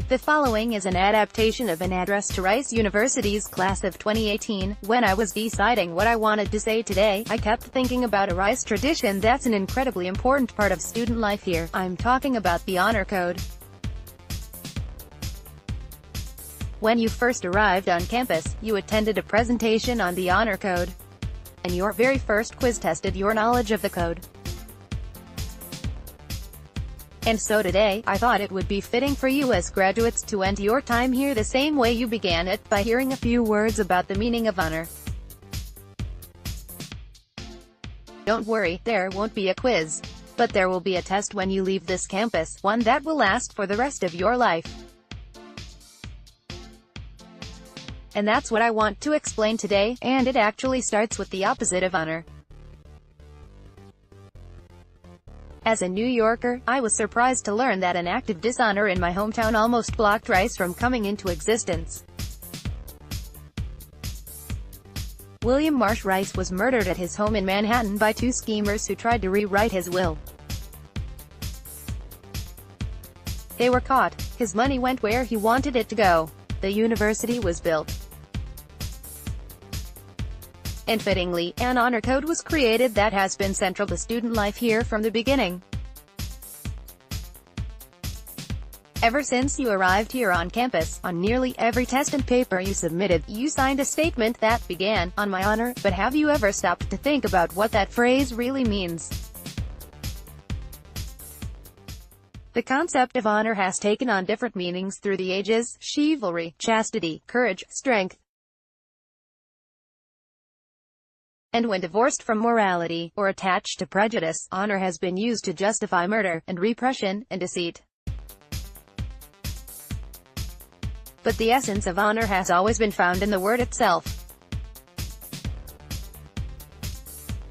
The following is an adaptation of an address to Rice University's class of 2018. When I was deciding what I wanted to say today, I kept thinking about a Rice tradition that's an incredibly important part of student life here. I'm talking about the honor code. When you first arrived on campus, you attended a presentation on the honor code, and your very first quiz tested your knowledge of the code. And so today, I thought it would be fitting for you as graduates to end your time here the same way you began it, by hearing a few words about the meaning of honor. Don't worry, there won't be a quiz. But there will be a test when you leave this campus, one that will last for the rest of your life. And that's what I want to explain today, and it actually starts with the opposite of honor. As a New Yorker, I was surprised to learn that an act of dishonor in my hometown almost blocked Rice from coming into existence. William Marsh Rice was murdered at his home in Manhattan by two schemers who tried to rewrite his will. They were caught. His money went where he wanted it to go. The university was built. And fittingly, an honor code was created that has been central to student life here from the beginning. Ever since you arrived here on campus, on nearly every test and paper you submitted, you signed a statement that began, "On my honor." But have you ever stopped to think about what that phrase really means? The concept of honor has taken on different meanings through the ages: chivalry, chastity, courage, strength. And when divorced from morality, or attached to prejudice, honor has been used to justify murder, and repression, and deceit. But the essence of honor has always been found in the word itself.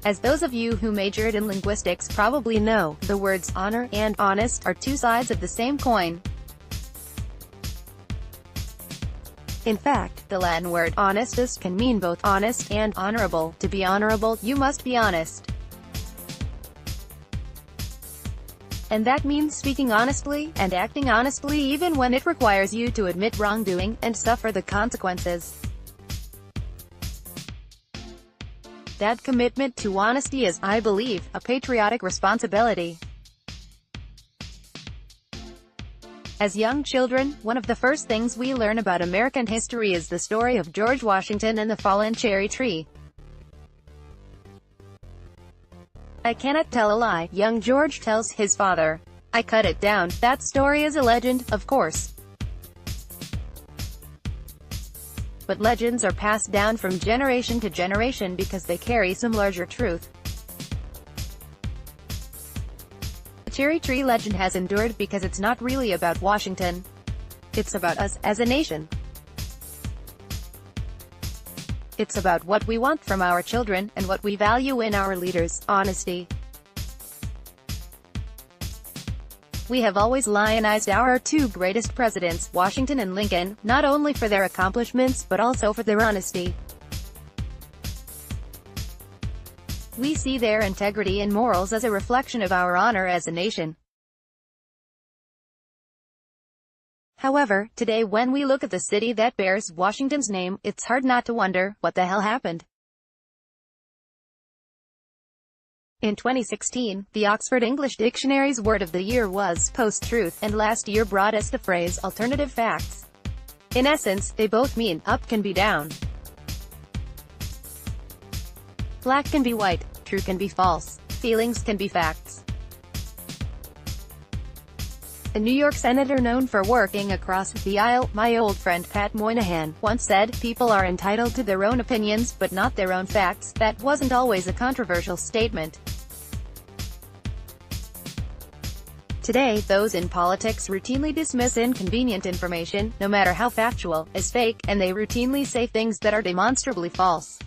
As those of you who majored in linguistics probably know, the words honor and honest are two sides of the same coin. In fact, the Latin word honestus can mean both honest and honorable. To be honorable, you must be honest. And that means speaking honestly, and acting honestly even when it requires you to admit wrongdoing, and suffer the consequences. That commitment to honesty is, I believe, a patriotic responsibility. As young children, one of the first things we learn about American history is the story of George Washington and the fallen cherry tree. I cannot tell a lie, young George tells his father. I cut it down. That story is a legend, of course. But legends are passed down from generation to generation because they carry some larger truth. The cherry tree legend has endured because it's not really about Washington. It's about us, as a nation. It's about what we want from our children, and what we value in our leaders: honesty. We have always lionized our two greatest presidents, Washington and Lincoln, not only for their accomplishments but also for their honesty. We see their integrity and morals as a reflection of our honor as a nation. However, today when we look at the city that bears Washington's name, it's hard not to wonder, what the hell happened? In 2016, the Oxford English Dictionary's word of the year was post-truth, and last year brought us the phrase alternative facts. In essence, they both mean up can be down. Black can be white, true can be false, feelings can be facts. A New York senator known for working across the aisle, my old friend Pat Moynihan, once said, "People are entitled to their own opinions, but not their own facts." That wasn't always a controversial statement. Today, those in politics routinely dismiss inconvenient information, no matter how factual, as fake, and they routinely say things that are demonstrably false.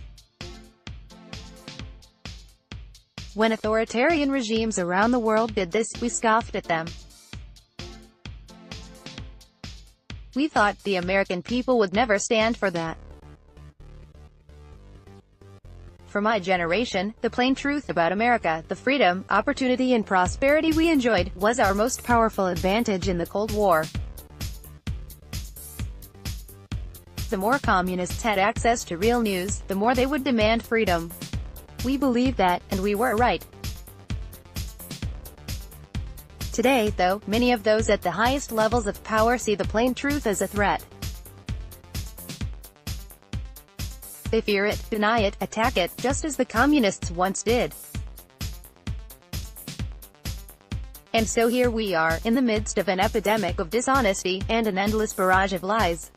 When authoritarian regimes around the world did this, we scoffed at them. We thought the American people would never stand for that. For my generation, the plain truth about America, the freedom, opportunity and prosperity we enjoyed, was our most powerful advantage in the Cold War. The more communists had access to real news, the more they would demand freedom. We believed that, and we were right. Today, though, many of those at the highest levels of power see the plain truth as a threat. They fear it, deny it, attack it, just as the communists once did. And so here we are, in the midst of an epidemic of dishonesty, and an endless barrage of lies.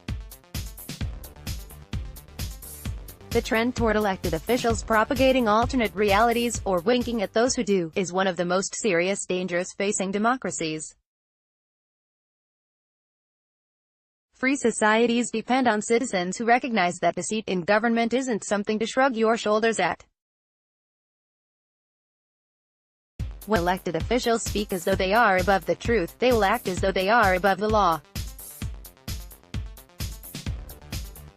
The trend toward elected officials propagating alternate realities, or winking at those who do, is one of the most serious dangers facing democracies. Free societies depend on citizens who recognize that the seat in government isn't something to shrug your shoulders at. When elected officials speak as though they are above the truth, they will act as though they are above the law.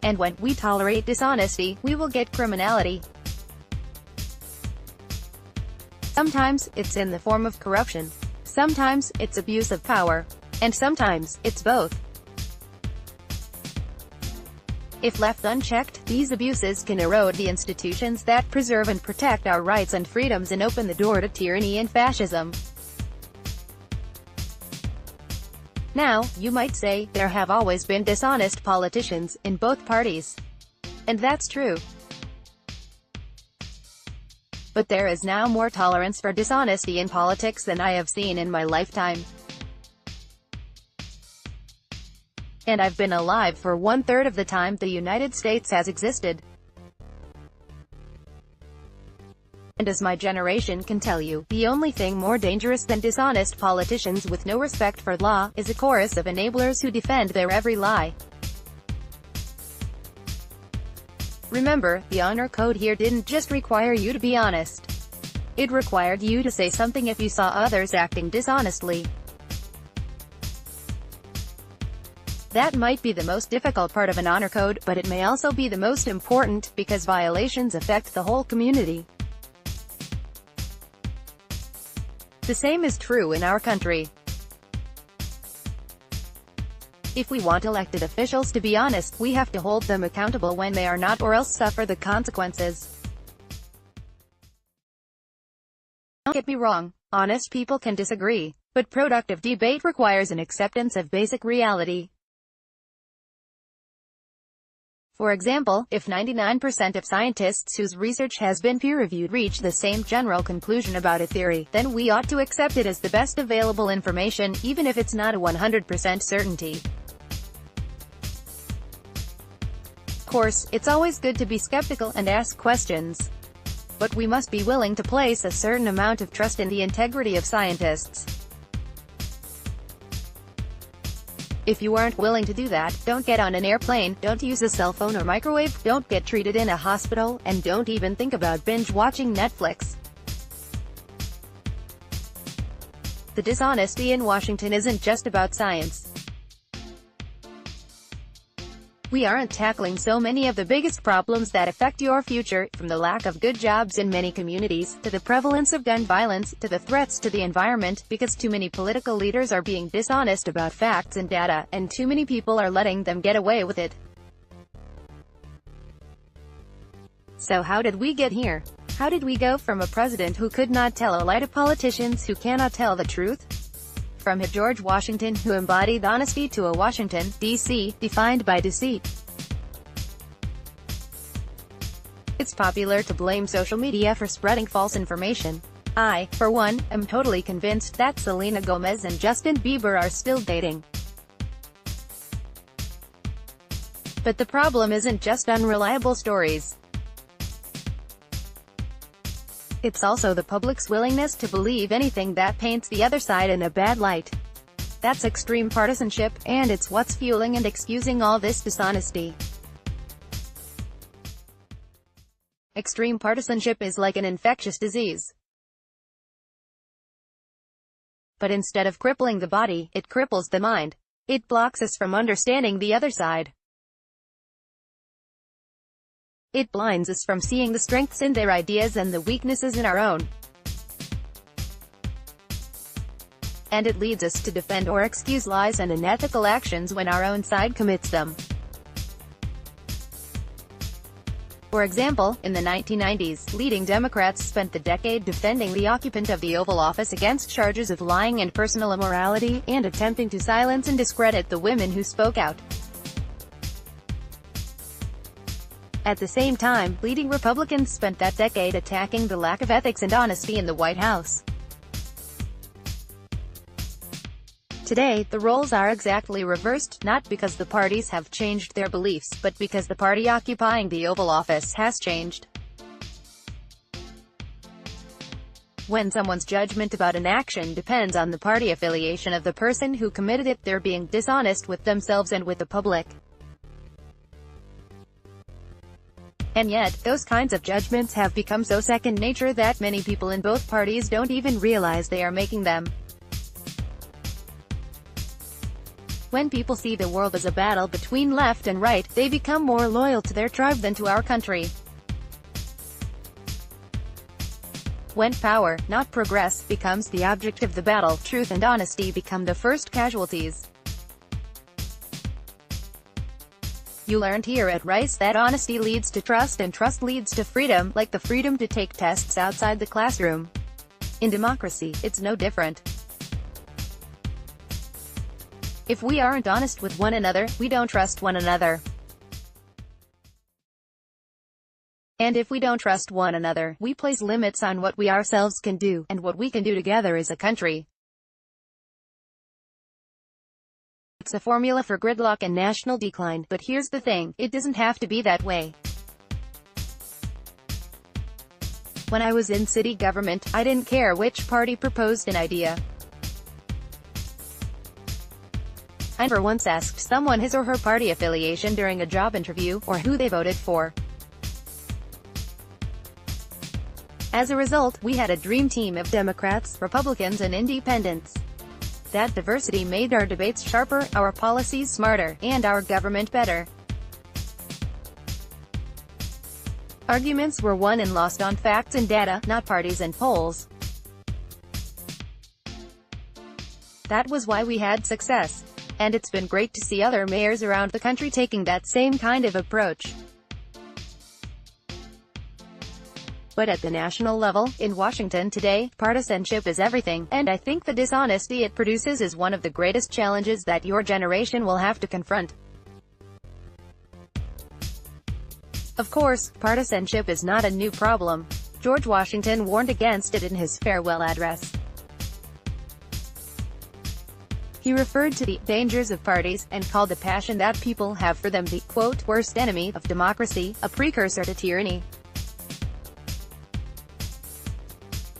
And when we tolerate dishonesty, we will get criminality. Sometimes, it's in the form of corruption. Sometimes, it's abuse of power. And sometimes, it's both. If left unchecked, these abuses can erode the institutions that preserve and protect our rights and freedoms and open the door to tyranny and fascism. Now, you might say, there have always been dishonest politicians, in both parties. And that's true. But there is now more tolerance for dishonesty in politics than I have seen in my lifetime. And I've been alive for 1/3 of the time the United States has existed. And as my generation can tell you, the only thing more dangerous than dishonest politicians with no respect for law, is a chorus of enablers who defend their every lie. Remember, the honor code here didn't just require you to be honest. It required you to say something if you saw others acting dishonestly. That might be the most difficult part of an honor code, but it may also be the most important, because violations affect the whole community. The same is true in our country. If we want elected officials to be honest, we have to hold them accountable when they are not, or else suffer the consequences. Don't get me wrong, honest people can disagree, but productive debate requires an acceptance of basic reality. For example, if 99% of scientists whose research has been peer-reviewed reach the same general conclusion about a theory, then we ought to accept it as the best available information, even if it's not a 100% certainty. Of course, it's always good to be skeptical and ask questions. But we must be willing to place a certain amount of trust in the integrity of scientists. If you aren't willing to do that, don't get on an airplane, don't use a cell phone or microwave, don't get treated in a hospital, and don't even think about binge-watching Netflix. The dishonesty in Washington isn't just about science. We aren't tackling so many of the biggest problems that affect your future, from the lack of good jobs in many communities, to the prevalence of gun violence, to the threats to the environment, because too many political leaders are being dishonest about facts and data, and too many people are letting them get away with it. So how did we get here? How did we go from a president who could not tell a lie to politicians who cannot tell the truth? From a George Washington who embodied honesty to a Washington, D.C., defined by deceit. It's popular to blame social media for spreading false information. I, for one, am totally convinced that Selena Gomez and Justin Bieber are still dating. But the problem isn't just unreliable stories. It's also the public's willingness to believe anything that paints the other side in a bad light. That's extreme partisanship, and it's what's fueling and excusing all this dishonesty. Extreme partisanship is like an infectious disease. But instead of crippling the body, it cripples the mind. It blocks us from understanding the other side. It blinds us from seeing the strengths in their ideas and the weaknesses in our own. And it leads us to defend or excuse lies and unethical actions when our own side commits them. For example, in the 1990s, leading Democrats spent the decade defending the occupant of the Oval Office against charges of lying and personal immorality, and attempting to silence and discredit the women who spoke out. At the same time, leading Republicans spent that decade attacking the lack of ethics and honesty in the White House. Today, the roles are exactly reversed, not because the parties have changed their beliefs, but because the party occupying the Oval Office has changed. When someone's judgment about an action depends on the party affiliation of the person who committed it, they're being dishonest with themselves and with the public. And yet, those kinds of judgments have become so second nature that many people in both parties don't even realize they are making them. When people see the world as a battle between left and right, they become more loyal to their tribe than to our country. When power, not progress, becomes the object of the battle, truth and honesty become the first casualties. You learned here at Rice that honesty leads to trust and trust leads to freedom, like the freedom to take tests outside the classroom. In democracy, it's no different. If we aren't honest with one another, we don't trust one another. And if we don't trust one another, we place limits on what we ourselves can do, and what we can do together as a country. It's a formula for gridlock and national decline, but here's the thing, it doesn't have to be that way. When I was in city government, I didn't care which party proposed an idea. I never once asked someone his or her party affiliation during a job interview, or who they voted for. As a result, we had a dream team of Democrats, Republicans and Independents. That diversity made our debates sharper, our policies smarter, and our government better. Arguments were won and lost on facts and data, not parties and polls. That was why we had success. And it's been great to see other mayors around the country taking that same kind of approach. But at the national level, in Washington today, partisanship is everything, and I think the dishonesty it produces is one of the greatest challenges that your generation will have to confront. Of course, partisanship is not a new problem. George Washington warned against it in his farewell address. He referred to the dangers of parties, and called the passion that people have for them the, quote, worst enemy of democracy, a precursor to tyranny.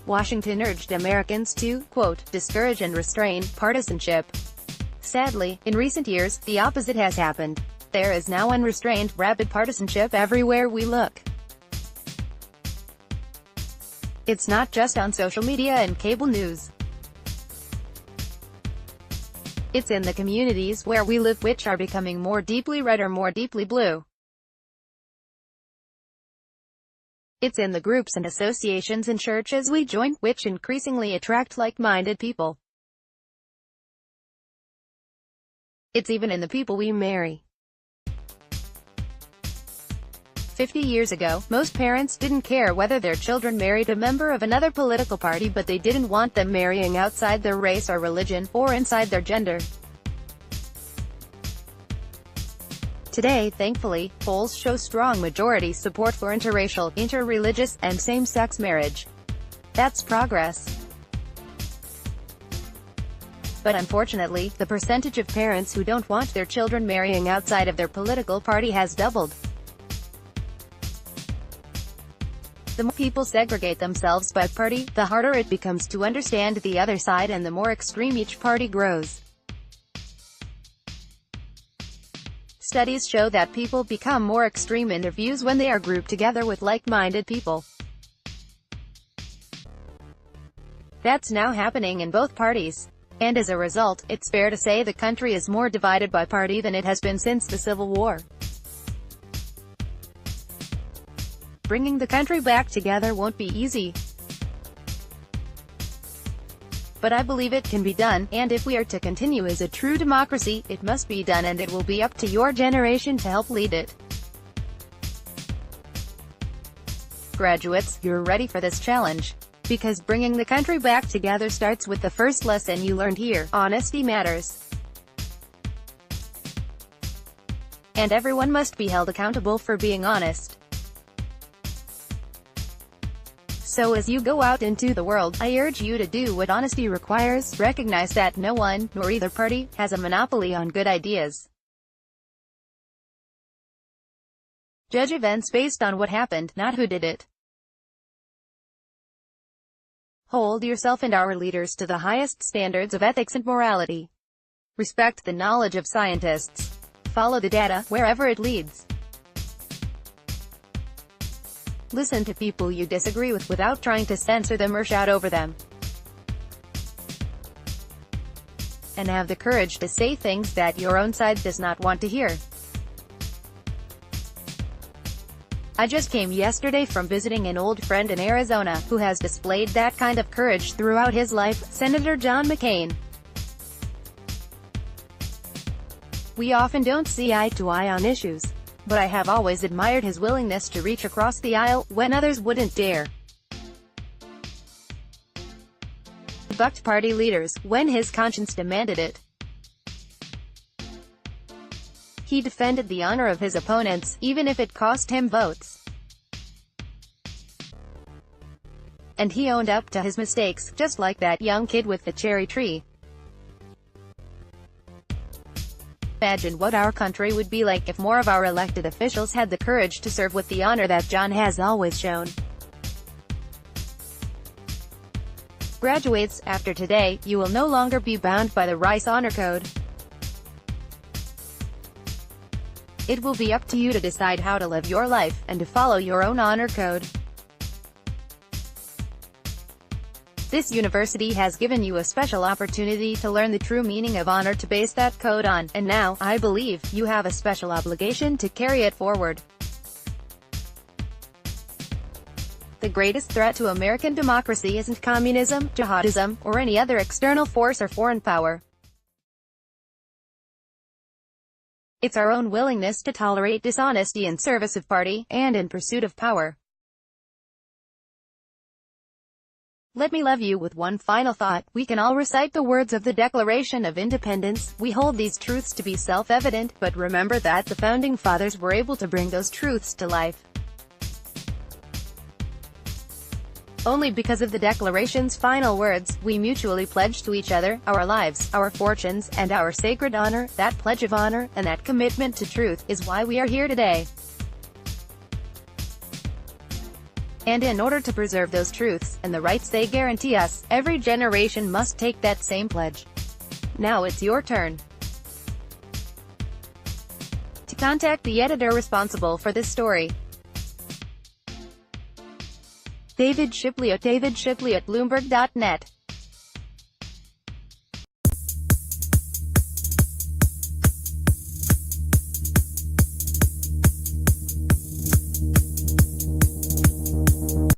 Washington urged Americans to, quote, discourage and restrain partisanship. Sadly, in recent years, the opposite has happened. There is now unrestrained, rabid partisanship everywhere we look. It's not just on social media and cable news. It's in the communities where we live, which are becoming more deeply red or more deeply blue. It's in the groups and associations and churches we join, which increasingly attract like-minded people. It's even in the people we marry. 50 years ago, most parents didn't care whether their children married a member of another political party, but they didn't want them marrying outside their race or religion, or inside their gender. Today, thankfully, polls show strong majority support for interracial, interreligious, and same-sex marriage. That's progress. But unfortunately, the percentage of parents who don't want their children marrying outside of their political party has doubled. The more people segregate themselves by party, the harder it becomes to understand the other side, and the more extreme each party grows. Studies show that people become more extreme in their views when they are grouped together with like-minded people. That's now happening in both parties. And as a result, it's fair to say the country is more divided by party than it has been since the Civil War. Bringing the country back together won't be easy. But I believe it can be done, and if we are to continue as a true democracy, it must be done, and it will be up to your generation to help lead it. graduates, you're ready for this challenge. Because bringing the country back together starts with the first lesson you learned here: honesty matters. And everyone must be held accountable for being honest. So as you go out into the world, I urge you to do what honesty requires. Recognize that no one, nor either party, has a monopoly on good ideas. Judge events based on what happened, not who did it. Hold yourself and our leaders to the highest standards of ethics and morality. Respect the knowledge of scientists. Follow the data, wherever it leads. Listen to people you disagree with without trying to censor them or shout over them. And have the courage to say things that your own side does not want to hear. I just came yesterday from visiting an old friend in Arizona, who has displayed that kind of courage throughout his life, Senator John McCain. We often don't see eye to eye on issues, but I have always admired his willingness to reach across the aisle, when others wouldn't dare. He bucked party leaders, when his conscience demanded it. He defended the honor of his opponents, even if it cost him votes. And he owned up to his mistakes, just like that young kid with the cherry tree. Imagine what our country would be like if more of our elected officials had the courage to serve with the honor that John has always shown. Graduates, after today, you will no longer be bound by the Rice Honor Code. It will be up to you to decide how to live your life, and to follow your own honor code. This university has given you a special opportunity to learn the true meaning of honor to base that code on, and now, I believe, you have a special obligation to carry it forward. The greatest threat to American democracy isn't communism, jihadism, or any other external force or foreign power. It's our own willingness to tolerate dishonesty in service of party, and in pursuit of power. Let me leave you with one final thought. We can all recite the words of the Declaration of Independence. We hold these truths to be self-evident, but remember that the Founding Fathers were able to bring those truths to life. Only because of the Declaration's final words, we mutually pledge to each other, our lives, our fortunes, and our sacred honor. That pledge of honor, and that commitment to truth, is why we are here today. And in order to preserve those truths, and the rights they guarantee us, every generation must take that same pledge. Now it's your turn. To contact the editor responsible for this story, David Shipley at Bloomberg.net.